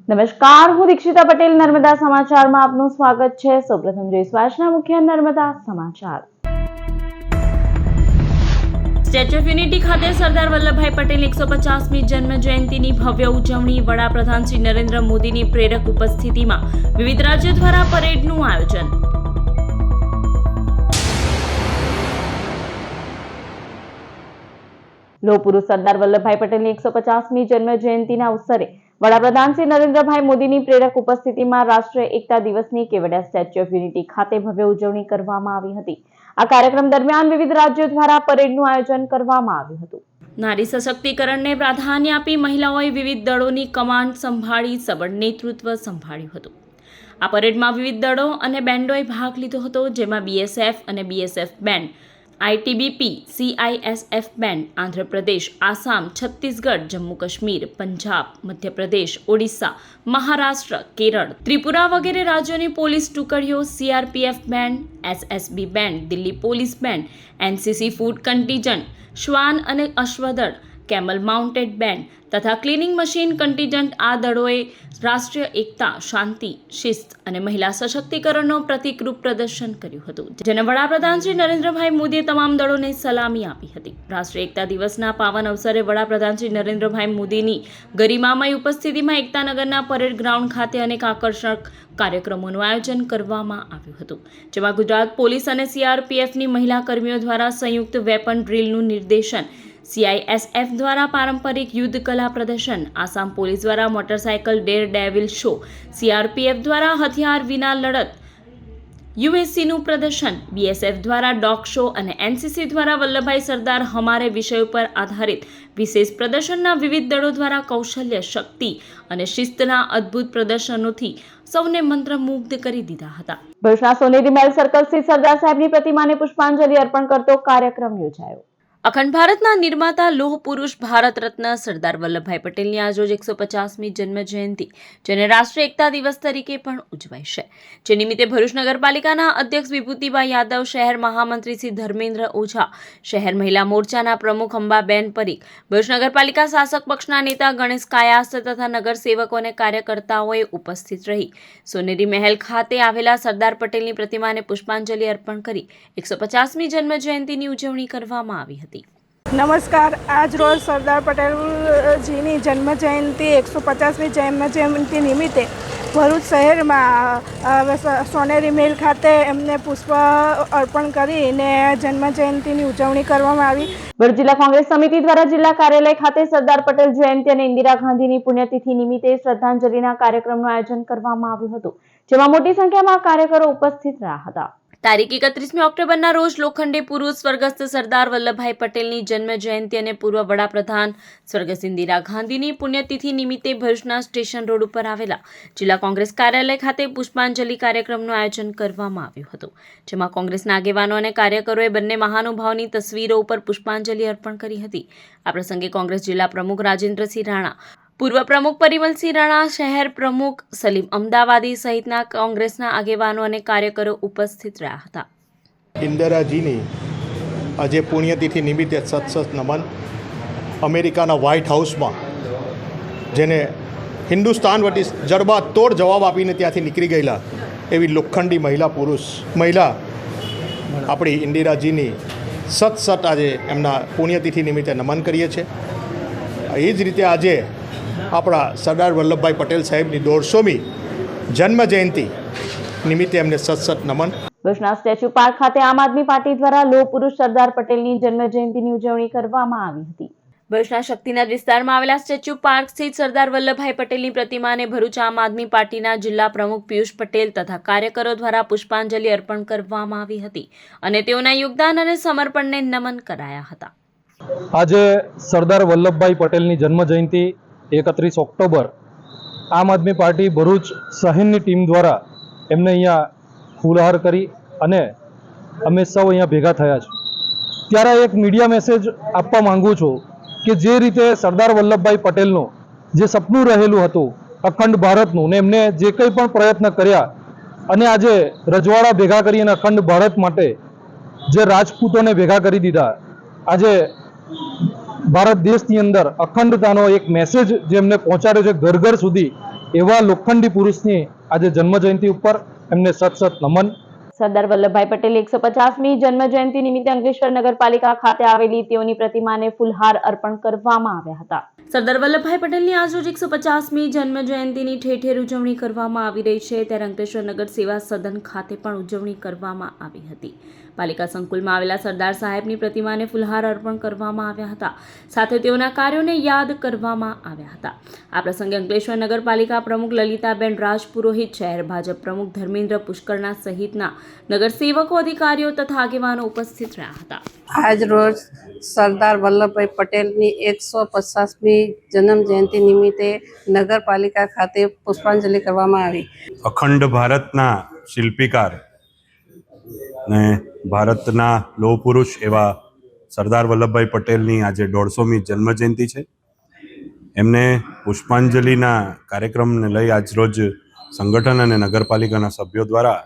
નમસ્કાર, હું દીક્ષિતા પટેલ નર્મદા સમાચારમાં આપનું સ્વાગત છે। સૌપ્રથમ જોઈશું આજના મુખ્ય નર્મદા સમાચાર। સ્ટેચ્યુ ઓફ યુનિટી ખાતે સરદાર વલ્લભભાઈ પટેલની 150મી જન્મ જયંતિની ભવ્ય ઉજવણી। વડાપ્રધાન શ્રી નરેન્દ્ર મોદીની પ્રેરક ઉપસ્થિતિમાં વિવિધ રાજ્યો દ્વારા પરેડનું આયોજન। લોહ પુરુષ સરદાર વલ્લભભાઈ પટેલની 150મી જન્મ જયંતિના અવસરે વડાપ્રધાન શ્રી નરેન્દ્રભાઈ મોદીની પ્રેરક ઉપસ્થિતિમાં રાષ્ટ્રીય એકતા દિવસની કેવડિયા સ્ટેચ્યુ ઓફ યુનિટી ખાતે ભવ્ય ઉજવણી કરવામાં આવી હતી। આ કાર્યક્રમ દરમિયાન વિવિધ રાજ્યો દ્વારા પરેડનું આયોજન કરવામાં આવ્યું હતું। નારી સશક્તિકરણને પ્રાધાન્ય આપી મહિલાઓએ વિવિધ દળોની કમાન્ડ સંભાળી સબળ નેતૃત્વ સંભાળ્યું હતું। આ પરેડમાં વિવિધ દળો અને બેન્ડોએ ભાગ લીધો હતો, જેમાં બીએસએફ અને BSF band, ITBP, CISF band, Andhra Pradesh, Assam, Chhattisgarh, Jammu Kashmir, Punjab, Madhya Pradesh, Odisha, Maharashtra, Kerala, Tripura વગેરે રાજ્યોની પોલીસ ટુકડીઓ, CRPF band, SSB band, Delhi police band, NCC food contingent, શ્વાન અને અશ્વદળ, કેમલ માઉન્ટેડ બેન્ડ તથા ક્લિનિંગ મશીન કન્ટીજન્ટ આ દળોએ રાષ્ટ્રીય એકતા, શાંતિ, શિસ્ત અને મહિલા સશક્તિકરણનો પ્રતિકરૂપ પ્રદર્શન કર્યું હતું, જેને વડાપ્રધાન શ્રી નરેન્દ્રભાઈ મોદીએ તમામ દળોને સલામી આપી હતી। રાષ્ટ્રીય એકતા દિવસના પાવન અવસરે વડાપ્રધાન શ્રી નરેન્દ્રભાઈ મોદીની ગરિમામય ઉપસ્થિતિમાં એકતાનગરના પરેડ ગ્રાઉન્ડ ખાતે અનેક આકર્ષક કાર્યક્રમોનું આયોજન કરવામાં આવ્યું હતું, જેમાં ગુજરાત પોલીસ અને સીઆરપીએફની મહિલા કર્મીઓ દ્વારા સંયુક્ત વેપન ડ્રીલનું નિર્દેશન, સીઆઈએસએફ દ્વારા પારંપરિક યુદ્ધ કલા પ્રદર્શન, આસામ પોલીસ દ્વારા મોટરસાયકલ ડેર ડેવિલ શો, સીઆરપીએફ દ્વારા હથિયાર વિના લડત યુએસસીનું પ્રદર્શન, બીએસએફ દ્વારા ડોગ શો અને એનસીસી દ્વારા વલ્લભભાઈ સરદાર હમારે વિષય ઉપર આધારિત વિશેષ પ્રદર્શનના વિવિધ દળો દ્વારા કૌશલ્ય, શક્તિ અને શિસ્તના અદ્ભુત પ્રદર્શનોથી સૌને મંત્રમુગ્ધ કરી દીધા હતા। ભરૂચના સોનેરી મહેલ સર્કલ સ્થિત સરદાર સાહેબની પ્રતિમાને પુષ્પાંજલિ અર્પણ કરતો કાર્યક્રમ યોજાયો। અખંડ ભારતના નિર્માતા લોહ પુરુષ ભારત રત્ન સરદાર વલ્લભભાઈ પટેલની આજરોજ 150મી જન્મ જયંતિ, જેને રાષ્ટ્રીય એકતા દિવસ તરીકે પણ ઉજવાય છે, જે નિમિત્તે ભરૂચ નગરપાલિકાના અધ્યક્ષ વિભૂતિભાઈ યાદવ, શહેર મહામંત્રી શ્રી ધર્મેન્દ્ર ઓઝા, શહેર મહિલા મોરચાના પ્રમુખ અંબાબેન પરીખ, ભરૂચ નગરપાલિકા શાસક પક્ષના નેતા ગણેશ કાયાસ્ત તથા નગરસેવકો અને કાર્યકર્તાઓએ ઉપસ્થિત રહી સોનેરી મહેલ ખાતે આવેલા સરદાર પટેલની પ્રતિમાને પુષ્પાંજલિ અર્પણ કરી 150મી જન્મ જયંતિની ઉજવણી કરવામાં આવી હતી। નમસ્કાર, આજ રોજ સરદાર પટેલજીની જન્મ જયંતિ 150મી જન્મ જયંતિ નિમિત્તે ભરૂચ શહેરમાં સોનેરી મહેલ ખાતે એમને પુષ્પ અર્પણ કરીને જન્મ જયંતિની ઉજવણી કરવામાં આવી। ભરૂચ જિલ્લા કોંગ્રેસ સમિતિ દ્વારા જિલ્લા કાર્યાલય ખાતે સરદાર પટેલ જયંતિ અને ઇન્દિરા ગાંધીની પુણ્યતિથિ નિમિત્તે શ્રદ્ધાંજલિના કાર્યક્રમનું આયોજન કરવામાં આવ્યું હતું, જેમાં મોટી સંખ્યામાં કાર્યકરો ઉપસ્થિત રહ્યા હતા। તારીખ 31મી ઓક્ટોબરના રોજ લોખંડી પુરુષ સ્વર્ગસ્થ સરદાર વલ્લભભાઈ પટેલની જન્મ જયંતિ અને પૂર્વ વડાપ્રધાન સ્વર્ગસ્થ ઇન્દિરા ગાંધીની પુણ્યતિથિ નિમિત્તે ભરૂચના સ્ટેશન રોડ ઉપર આવેલા જિલ્લા કોંગ્રેસ કાર્યાલય ખાતે પુષ્પાંજલિ કાર્યક્રમનું આયોજન કરવામાં આવ્યું હતું, જેમાં કોંગ્રેસના આગેવાનો અને કાર્યકરોએ બંને મહાનુભાવોની તસવીરો ઉપર પુષ્પાંજલિ અર્પણ કરી હતી। આ પ્રસંગે કોંગ્રેસ જિલ્લા પ્રમુખ રાજેન્દ્રસિંહ રાણા, પૂર્વ પ્રમુખ પરિમલસિંહ રાણા, શહેર પ્રમુખ સલીમ અમદાવાદી સહિતના કોંગ્રેસના આગેવાનો અને કાર્યકરો ઉપસ્થિત રહ્યા હતા। ઇન્દિરાજીની આજે પુણ્યતિથિ નિમિત્તે સત નમન। અમેરિકાના વ્હાઇટ હાઉસમાં જેને હિન્દુસ્તાન વટી જડબાતોડ જવાબ આપીને ત્યાંથી નીકળી ગયેલા એવી લોખંડી મહિલા આપણી ઇન્દિરાજીની સત આજે એમના પુણ્યતિથિ નિમિત્તે નમન કરીએ છીએ। એ જ રીતે આજે આપણા સરદાર વલ્લભભાઈ પટેલ સાહેબની 150મી જન્મ જયંતિ નિમિત્તે એમને સત નમન। ભરૂચના સ્ટેચ્યુ પાર્ક ખાતે આમ આદમી પાર્ટી દ્વારા લોહ પુરુષ સરદાર પટેલની જન્મ જયંતિની ઉજવણી કરવામાં આવી હતી। ભરૂચના શક્તિનગર વિસ્તારમાં આવેલા સ્ટેચ્યુ પાર્ક સ્થિત સરદાર વલ્લભભાઈ પટેલની પ્રતિમાને ભરૂચ આમ આદમી પાર્ટીના જિલ્લા પ્રમુખ પિયુષ પટેલ તથા કાર્યકરો દ્વારા પુષ્પાંજલિ અર્પણ કરવામાં આવી હતી અને તેઓના યોગદાન અને સમર્પણને નમન કરાયા હતા। આજે સરદાર વલ્લભભાઈ પટેલની જન્મ જયંતિ 31 ઓક્ટોબર આમ આદમી પાર્ટી ભરૂચ શહેરની ટીમ દ્વારા એમને અહીંયા ફૂલહાર કરી અને અમે સૌ અહીંયા ભેગા થયા છે। ત્યારે એક મીડિયા મેસેજ આપવા માંગુ છું કે જે રીતે સરદાર વલ્લભભાઈ પટેલનું જે સપનું રહેલું હતું અખંડ ભારતનું, ને એમને જે કંઈ પણ પ્રયત્ન કર્યા અને આજે રજવાડા ભેગા કરી અને અખંડ ભારત માટે જે રાજપૂતોને ભેગા કરી દીધા, આજે ભારત દેશની અંદર અખંડતાનો એક મેસેજ જેમને પહોંચાડ્યો છે ઘર ઘર સુધી, એવા લોખંડી પુરુષની આજે જન્મજયંતિ ઉપર એમને સત નમન. સરદાર વલ્લભભાઈ પટેલની 150મી જન્મ જયંતિ નિમિત્તે અંકલેશ્વર નગરપાલિકા ખાતે આવેલી તેઓની પ્રતિમાને ફૂલહાર અર્પણ કરવામાં આવ્યા હતા. સરદાર વલ્લભભાઈ પટેલની આજરોજ 150મી જન્મ જયંતિની ઠેર ઉજવણી કરવામાં આવી રહી છે, ત્યારે અંકલેશ્વર નગર સેવા સદન ખાતે પણ ઉજવણી કરવામાં આવી હતી. પાલિકા સંકુલમાં આવેલા સરદાર સાહેબની પ્રતિમાને ફૂલહાર અર્પણ કરવામાં આવ્યા હતા, સાથે તેઓના કાર્યોને યાદ કરવામાં આવ્યા હતા. આ પ્રસંગે અંકલેશ્વર નગરપાલિકા પ્રમુખ લલિતાબેન રાજપુરોહિત, શહેર ભાજપ પ્રમુખ ધર્મેન્દ્ર પુષ્કરણા સહિતના નગરસેવકો, અધિકારીઓ તથા આગેવાનો ઉપસ્થિત રહ્યા હતા. આજ રોજ સરદાર વલ્લભભાઈ પટેલની 150મી જન્મ જયંતિ નિમિત્તે નગરપાલિકા ખાતે પુષ્પાંજલિ કરવામાં આવી. અખંડ ભારતના શિલ્પીકાર ને ભારતના લોહ પુરુષ એવા સરદાર વલ્લભભાઈ પટેલની આજે 150મી જન્મજયંતિ છે. એમને પુષ્પાંજલિના કાર્યક્રમને લઈ આજરોજ સંગઠન અને નગરપાલિકાના સભ્યો દ્વારા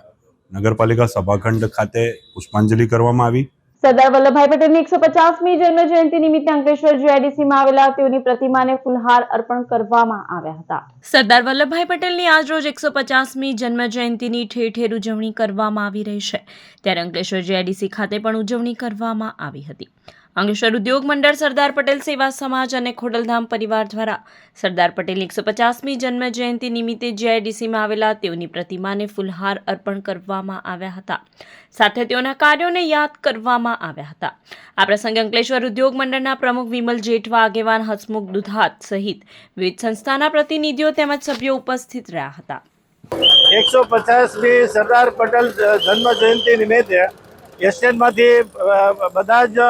નગરપાલિકા સભાખંડ ખાતે પુષ્પાંજલિ કરવામાં આવી. સરદાર વલ્લભભાઈ પટેલની 150મી જન્મ જયંતિ નિમિત્તે અંકલેશ્વર જીઆઈડીસીમાં આવેલા તેઓની પ્રતિમાને ફૂલહાર અર્પણ કરવામાં આવ્યા હતા. સરદાર વલ્લભભાઈ પટેલની આજરોજ 150મી જન્મ જયંતિની ઠેર ઉજવણી કરવામાં આવી રહી છે, ત્યારે અંકલેશ્વર જીઆઈડીસી ખાતે પણ ઉજવણી કરવામાં આવી હતી. અંકલેશ્વર ઉદ્યોગ મંડળ, સરદાર પટેલ સેવા સમાજ અને ખોડલધામ પરિવાર દ્વારા સરદાર પટેલની 150મી જન્મ જયંતિ નિમિત્તે જીઆઈડીસીમાં આવેલા તેઓની પ્રતિમાને ફૂલહાર અર્પણ કરવામાં આવ્યા હતા, સાથે તેઓના કાર્યોને યાદ કરવામાં આવ્યા હતા. આ પ્રસંગે અંકલેશ્વર ઉદ્યોગ મંડળના પ્રમુખ વિમલ જેઠવા, આગેવાન હસમુખ દુધાત સહિત વિવિધ સંસ્થાના પ્રતિનિધિઓ તેમજ સભ્યો ઉપસ્થિત રહ્યા હતા. 150મી સરદાર પટેલ જન્મ જયંતિ નિમિત્તે એસ્ટેટમાંથી બધા જ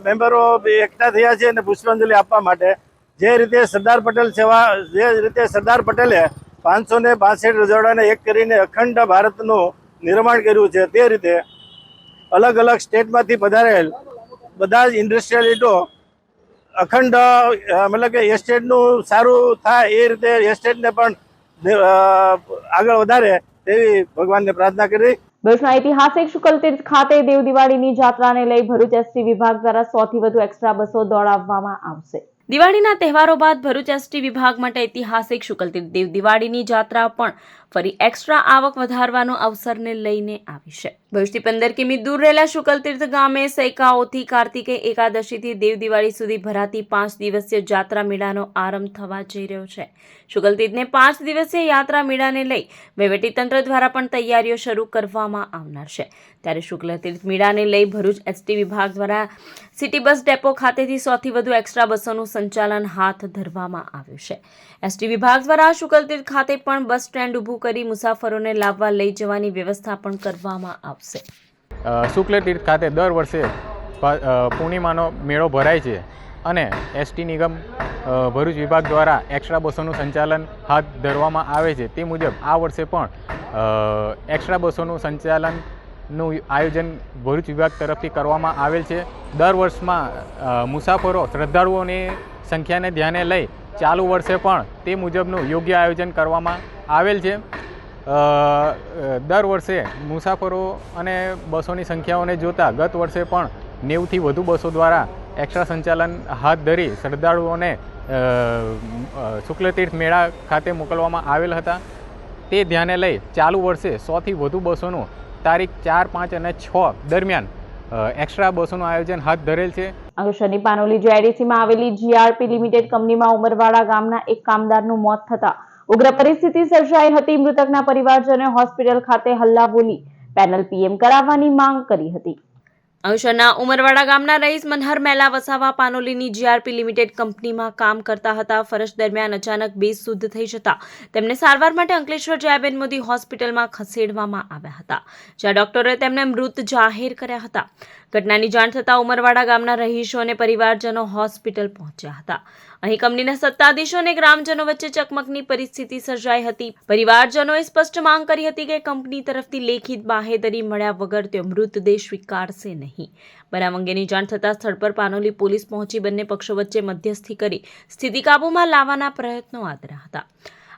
મેમ્બરો એકઠા થયા છે અને પુષ્પાંજલિ આપવા માટે. જે રીતે સરદાર પટેલે 562 રજવાડાને એક કરીને અખંડ ભારતનું નિર્માણ કર્યું છે, તે રીતે અલગ અલગ સ્ટેટમાંથી પધારેલ બધા જ ઇન્ડસ્ટ્રીયલિસ્ટો અખંડ મતલબ કે એસ્ટેટનું સારું થાય એ રીતે એસ્ટેટને પણ આગળ વધારે તેવી ભગવાનને પ્રાર્થના કરી. ભરૂચના ઐતિહાસિક શુકલતીર્થ ખાતે દેવ દિવાળીની જાત્રાને લઈ ભરૂચ એસટી વિભાગ દ્વારા 100થી વધુ એક્સ્ટ્રા બસો દોડાવવામાં આવશે. દિવાળીના તહેવારો બાદ ભરૂચ એસટી વિભાગ માટે ઐતિહાસિક શુકલતીર્થ દેવ દિવાળીની જાત્રા પણ ફરી એક્સ્ટ્રા આવક વધારવાનો અવસરને લઈને આવી છે. ભરૂચથી 15 કિમી દૂર રહેલા શુકલતીર્થ ગામે સૈકાઓથી કાર્તિકેય એકાદશીથી દેવ દિવાળી સુધી ભરાતી 5 દિવસીય જાત્રા મેળાનો આરંભ થવા જઈ રહ્યો છે. શુકલતીર્થને 5 દિવસીય યાત્રા મેળાને લઈ વહીવટીતંત્ર દ્વારા પણ તૈયારીઓ શરૂ કરવામાં આવનાર છે, ત્યારે શુકલતીર્થ મેળાને લઈ ભરૂચ એસટી વિભાગ દ્વારા સિટી બસ ડેપો ખાતેથી 100થી વધુ એક્સ્ટ્રા બસોનું સંચાલન હાથ ધરવામાં આવ્યું છે. એસટી વિભાગ દ્વારા શુકલતીર્થ ખાતે પણ બસ સ્ટેન્ડ ઊભું કરી મુસાફરોને લાવવા લઈ જવાની વ્યવસ્થા પણ કરવામાં આવશે. શુક્લતીર્થ ખાતે દર વર્ષે પૂર્ણિમાનો મેળો ભરાય છે અને એસટી નિગમ ભરૂચ વિભાગ દ્વારા એક્સ્ટ્રા બસોનું સંચાલન હાથ ધરવામાં આવે છે. તે મુજબ આ વર્ષે પણ એક્સ્ટ્રા બસોનું સંચાલનનું આયોજન ભરૂચ વિભાગ તરફથી કરવામાં આવેલ છે. દર વર્ષમાં મુસાફરો, શ્રદ્ધાળુઓની સંખ્યાને ધ્યાને લઈ ચાલુ વર્ષે પણ તે મુજબનું યોગ્ય આયોજન કરવામાં આવેલ છે. દર વર્ષે મુસાફરો અને બસોની સંખ્યાઓને જોતાં ગત વર્ષે પણ 90થી વધુ બસો દ્વારા એક્સ્ટ્રા સંચાલન હાથ ધરી શ્રદ્ધાળુઓને શુક્લતીર્થ મેળા ખાતે મોકલવામાં આવેલ હતા. તે ધ્યાને લઈ ચાલુ વર્ષે 100થી વધુ બસોનું તારીખ 4, 5 અને 6 દરમિયાન એક્સ્ટ્રા બસોનું આયોજન હાથ ધરેલ છે. અંકલેશ્વરની પાનોલી જીઆઈડીસીમાં આવેલી જીઆરપી લિમિટેડ કંપનીમાં ઉમરવાડા ગામના એક કામદારનું મોત થતા ઉગ્ર પરિસ્થિતિ સર્જાઈ હતી. મૃતકના પરિવારજનોએ હોસ્પિટલ ખાતે હલ્લા બોલી પેનલ પીએમ કરાવવાની માંગ કરી હતી. અંકલેશ્વરના ઉમરવાડા ગામના રહીશ મનહર મેલા વસાવા પાનોલીની જીઆરપી લિમિટેડ કંપનીમાં કામ કરતા હતા. ફરજ દરમિયાન અચાનક બેશુદ્ધ થઈ જતા તેમને સારવાર માટે અંકલેશ્વર જયાબેન મોદી હોસ્પિટલમાં ખસેડવામાં આવ્યા હતા, જ્યાં ડોક્ટરોએ તેમને મૃત જાહેર કર્યા હતા. ઘટનાની જાણ થતાં ઉમરવાડા ગામના રહીશો અને પરિવારજનો હોસ્પિટલ પહોંચ્યા હતા. અહીં કંપનીના સત્તાધીશો અને ગ્રામજનો વચ્ચે ચકમકની પરિસ્થિતિ સર્જાઈ હતી. પરિવારજનોએ સ્પષ્ટ માંગ કરી હતી કે કંપની તરફથી લેખિત બાહેધરી મળ્યા વગર તેઓ મૃતદેહ સ્વીકારશે નહીં. બનાવ અંગેની જાણ થતાં સ્થળ પર પાનોલી પોલીસ પહોંચી બંને પક્ષો વચ્ચે મધ્યસ્થી કરી સ્થિતિ કાબૂમાં લાવવાના પ્રયત્નો આદર્યા હતા.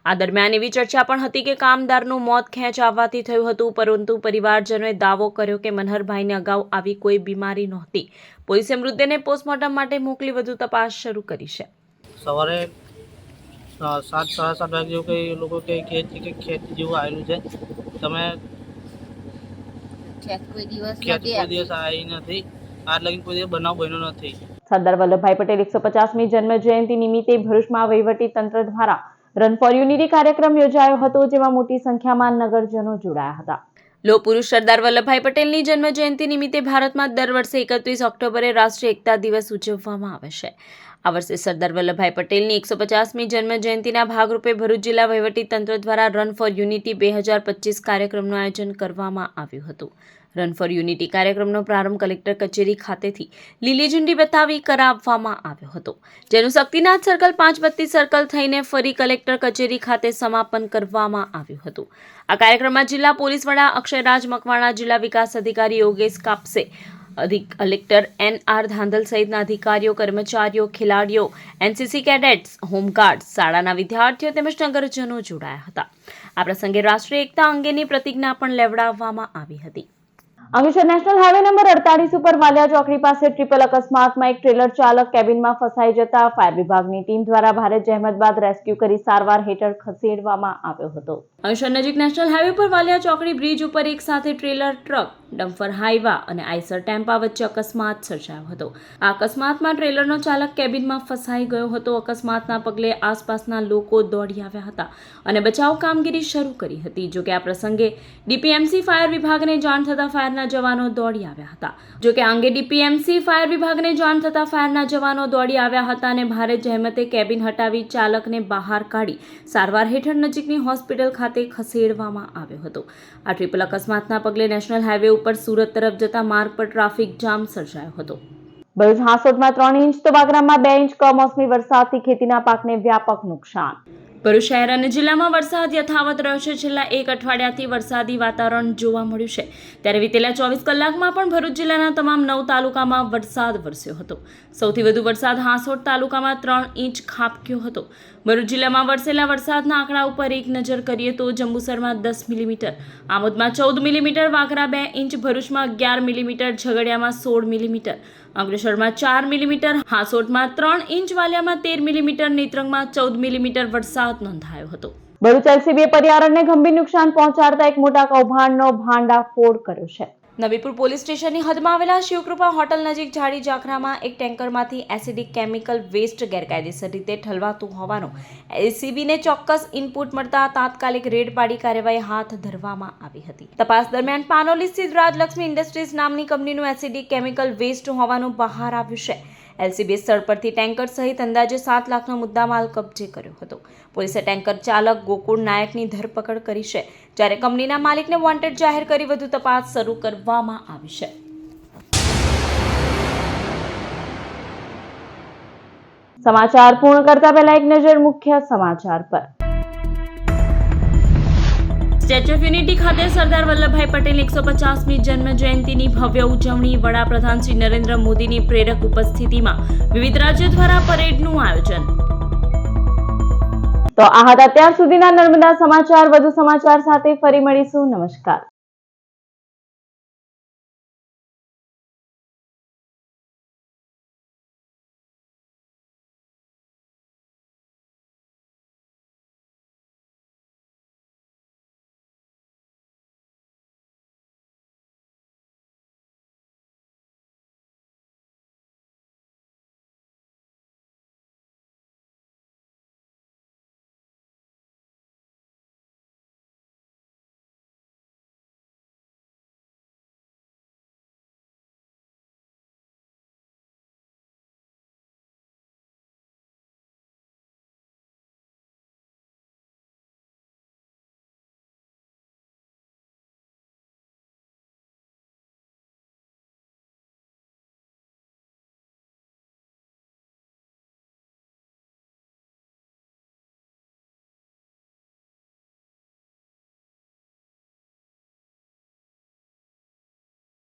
આ દરમિયાન એવી ચર્ચા પણ હતી કે કામદારનું મોત ખેંચ આવવાથી થયું હતું, પરંતુ પરિવારજનોએ દાવો કર્યો કે મનહરભાઈને અગાઉ આવી કોઈ બીમારી નહોતી. પોલીસે મૃતદેહને પોસ્ટમોર્ટમ માટે મોકલી વધુ તપાસ શરૂ કરી છે. સવારે 7:30 વાગે જેવું કંઈ એ લોકો કહે છે કે ખેત જેવું આવેલું છે. તમે ખેત કોઈ દિવસ આવી નથી. આજ લગી કોઈ દિવસ બનાવ બન્યો નથી. સરદાર વલ્લભભાઈ પટેલ 150મી જન્મ જયંતિ નિમિત્તે ભરૂચમાં વહીવટી તંત્ર દ્વારા રન ફોર યુનિટી કાર્યક્રમ યોજાયો હતો, જેમાં મોટી સંખ્યામાં નગરજનો જોડાયા હતા. લોહ પુરુષ સરદાર વલ્લભભાઈ પટેલની જન્મ જયંતિ નિમિત્તે ભારતમાં દર વર્ષે 31 ઓક્ટોબરે રાષ્ટ્રીય એકતા દિવસ ઉજવવામાં આવે છે. આ વર્ષે સરદાર વલ્લભભાઈ પટેલની 150મી જન્મ જયંતિના ભાગરૂપે ભરૂચ જિલ્લા વહીવટી તંત્ર દ્વારા રન ફોર યુનિટી 2025 કાર્યક્રમનું આયોજન કરવામાં આવ્યું હતું. રન ફોર યુનિટી કાર્યક્રમનો પ્રારંભ કલેક્ટર કચેરી ખાતેથી લીલી ઝંડી બતાવી કરાવવામાં આવ્યો હતો, જેનું શક્તિનાથ સર્કલ 532 સર્કલ થઈને ફરી કલેક્ટર કચેરી ખાતે સમાપન કરવામાં આવ્યું હતું. આ કાર્યક્રમમાં જિલ્લા પોલીસ વડા અક્ષયરાજ મકવાણા, જિલ્લા વિકાસ અધિકારી યોગેશ કાપસે, કલેક્ટર NR ધાંધલ સહિતના અધિકારીઓ, કર્મચારીઓ, ખેલાડીઓ, NCC કેડેટ્સ, હોમગાર્ડ, શાળાના વિદ્યાર્થીઓ તેમજ નગરજનો જોડાયા હતા. આ પ્રસંગે રાષ્ટ્રીય એકતા અંગેની પ્રતિજ્ઞા પણ લેવડાવવામાં આવી હતી. અંકલેશ્વર નેશનલ હાઈવે નંબર 48 ઉપર વાલિયા ચોકડી પાસે ટ્રિપલ અકસ્માતમાં એક ટ્રેલર ચાલક કેબિનમાં ફસાઈ જતા ફાયર વિભાગની ટીમ દ્વારા ભારે જહેમત બાદ રેસ્ક્યુ કરી સારવાર હેઠળ ખસેડવામાં આવ્યો હતો. અંકલેશ્વર નજીક નેશનલ હાઈવે પર વાલિયા ચોકડી બ્રિજ ઉપર એક સાથે ટ્રેલર, ટ્રક, ડમ્પર, હાઈવા અને આઈસર ટેમ્પા વચ્ચે અકસ્માત સર્જાયો હતો. આ અકસ્માતમાં ટ્રેલરનો ચાલક કેબિનમાં ફસાઈ ગયો હતો. અકસ્માતના પગલે આસપાસના લોકો દોડી આવ્યા હતા અને બચાવ કામગીરી શરૂ કરી હતી. જોકે આ પ્રસંગે ડીપીએમસી ફાયર વિભાગને જાણ થતા ફાયરના જવાનો દોડી આવ્યા હતા. જોકે આ અંગે ડીપીએમસી ફાયર વિભાગને જાણ થતા ફાયરના જવાનો દોડી આવ્યા હતા અને ભારે જહેમતે કેબિન હટાવી ચાલકને બહાર કાઢી સારવાર હેઠળ નજીકની હોસ્પિટલ ખાતે ખસેડવામાં આવ્યો હતો. આ ટ્રિપલ અકસ્માતના પગલે નેશનલ હાઈવે ઉપર સુરત તરફ જતા માર્ગ પર ટ્રાફિક જામ સર્જાયો હતો. ભરૂચ હાંસોટમાં 3 ઇંચ તો બાગરામાં 2 ઇંચ કમોસમી વરસાદથી ખેતીના પાકને વ્યાપક નુકસાન. ભરૂચ શહેર અને જિલ્લામાં વરસાદ યથાવત રહ્યો છે. છેલ્લા એક અઠવાડિયાથી વરસાદી વાતાવરણ જોવા મળ્યું છે. ત્યારે વિતેલા 24 કલાકમાં પણ ભરૂચ જિલ્લાના તમામ 9 તાલુકામાં વરસાદ વરસ્યો હતો. સૌથી વધુ વરસાદ હાંસોટ તાલુકામાં 3 ઇંચ ખાબક્યો હતો. ભરૂચ જિલ્લામાં વરસેલા વરસાદના આંકડા ઉપર એક નજર કરીએ તો જંબુસરમાં 10 મિલીમીટર, આમોદમાં 14 મિલીમીટર, વાગરા 2 ઇંચ, ભરૂચમાં 11 મિલીમીટર, ઝઘડિયામાં 16 મિલીમીટર, અંકલેશ્વરમાં 4 મિલીમીટર, હાંસોટમાં 3 ઇંચ, વાલિયામાં 13 મિલીમીટર, નેત્રંગમાં 14 મિલીમીટર વરસાદ નોંધાયો હતો. ભરૂચ એલસીબીએ પર્યાવરણને ગંભીર નુકસાન પહોંચાડતા એક મોટા કૌભાંડનો ભાંડાફોડ કર્યો છે. નવીપુર પોલીસ સ્ટેશનની હદમાં આવેલા શિવકૃપા હોટલ નજીક ઝાડી ઝાખરામાં એક ટેન્કરમાંથી એસિડિક કેમિકલ વેસ્ટ ગેરકાયદેસર રીતે ઠલવાતું હોવાનો એલસીબીને ચોક્કસ ઇનપુટ મળતા તાત્કાલિક રેડ પાડી કાર્યવાહી હાથ ધરવામાં આવી હતી. તપાસ દરમિયાન પાનોલી સ્થિત રાજલક્ષ્મી ઇન્ડસ્ટ્રીઝ નામની કંપનીનું એસિડિક કેમિકલ વેસ્ટ હોવાનું બહાર આવ્યું છે. એલસીબીએ સ્થળ પરથી ટેન્કર સહિત અંદાજે 7 લાખનો મુદ્દામાલ કબજે કર્યો હતો. પોલીસે ટેન્કર ચાલક ગોકુળ નાયકની ધરપકડ કરી છે, જ્યારે કંપનીના માલિકને વોન્ટેડ જાહેર કરી વધુ તપાસ શરૂ કરવામાં આવી છે. સમાચાર પૂર્ણ કરતા પહેલા એક નજર મુખ્ય સમાચાર પર. સ્ટેચ્યુ ઓફ યુનિટી ખાતે સરદાર વલ્લભભાઈ પટેલ 150મી જન્મ જયંતિની ભવ્ય ઉજવણી. વડાપ્રધાન શ્રી નરેન્દ્ર મોદીની પ્રેરક ઉપસ્થિતિમાં વિવિધ રાજ્યો દ્વારા પરેડનું આયોજન. તો આ હતા અત્યાર સુધીના નર્મદા સમાચાર. વધુ સમાચાર સાથે ફરી મળીશું. નમસ્કાર.